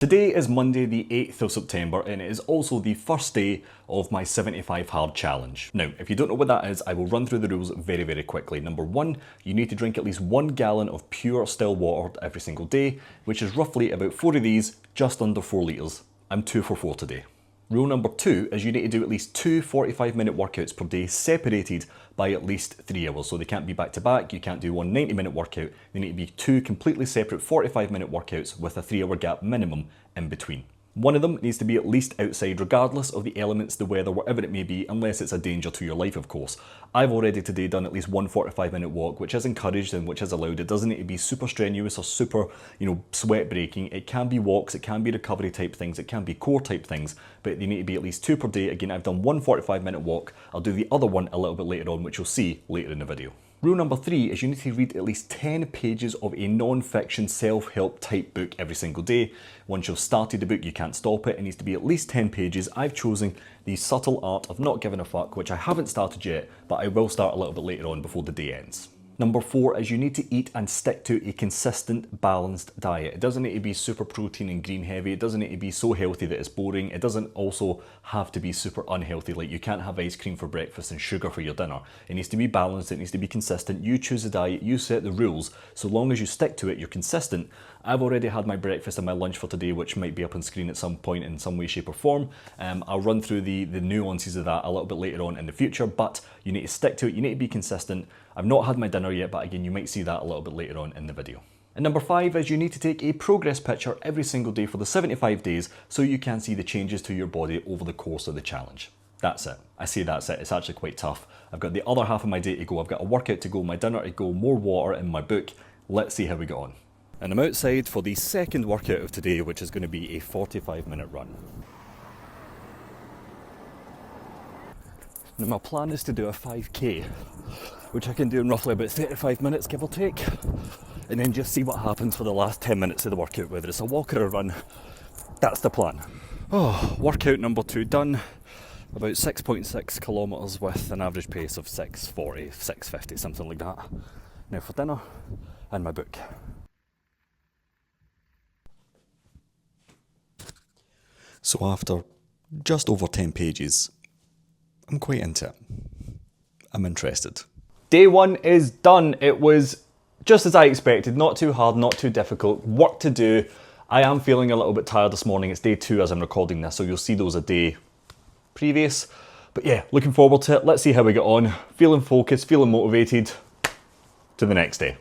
Today is Monday the 8th of September and it is also the first day of my 75 hard challenge. Now, if you don't know what that is, I will run through the rules very quickly. Number one, you need to drink at least 1 gallon of pure still water every single day, which is roughly about 4 of these, just under 4 litres. I'm 2 for 4 today. Rule number two is you need to do at least 2 45-minute workouts per day separated by at least 3 hours. So they can't be back to back, you can't do one 90-minute workout, they need to be 2 completely separate 45-minute workouts with a 3-hour gap minimum in between. One of them needs to be at least outside regardless of the elements, the weather, whatever it may be, unless it's a danger to your life of course. I've already today done at least one 45-minute walk, which is encouraged and which is allowed. It doesn't need to be super strenuous or super, sweat breaking. It can be walks, it can be recovery type things, it can be core type things, but they need to be at least 2 per day. Again, I've done one 45-minute walk. I'll do the other one a little bit later on, which you'll see later in the video. Rule number 3 is you need to read at least 10 pages of a non-fiction self-help type book every single day. Once you've started the book, you can't stop it. It needs to be at least 10 pages. I've chosen The Subtle Art of Not Giving a Fuck, which I haven't started yet, but I will start a little bit later on before the day ends. Number 4 is you need to eat and stick to a consistent, balanced diet. It doesn't need to be super protein and green heavy. It doesn't need to be so healthy that it's boring. It doesn't also have to be super unhealthy, like you can't have ice cream for breakfast and sugar for your dinner. It needs to be balanced, it needs to be consistent. You choose the diet, you set the rules. So long as you stick to it, you're consistent. I've already had my breakfast and my lunch for today, which might be up on screen at some point in some way, shape or form. I'll run through the nuances of that a little bit later on in the future, but you need to stick to it, you need to be consistent. I've not had my dinner yet, but again, you might see that a little bit later on in the video. And number 5 is you need to take a progress picture every single day for the 75 days so you can see the changes to your body over the course of the challenge. That's it. I say that's it. It's actually quite tough. I've got the other half of my day to go. I've got a workout to go, my dinner to go, more water in my book. Let's see how we get on. And I'm outside for the second workout of today, which is going to be a 45-minute run. Now my plan is to do a 5k, which I can do in roughly about 35 minutes, give or take, and then just see what happens for the last 10 minutes of the workout, whether it's a walk or a run. That's the plan. Oh, workout number 2 done. About 6.6 kilometres with an average pace of 6:40, 6:50, something like that. Now for dinner and my book. So after just over 10 pages, I'm quite into it. I'm interested. Day 1 is done. It was just as I expected, not too hard, not too difficult, work to do. I am feeling a little bit tired this morning. It's day 2 as I'm recording this, so you'll see those a day previous. But yeah, looking forward to it. Let's see how we get on. Feeling focused, feeling motivated. To the next day.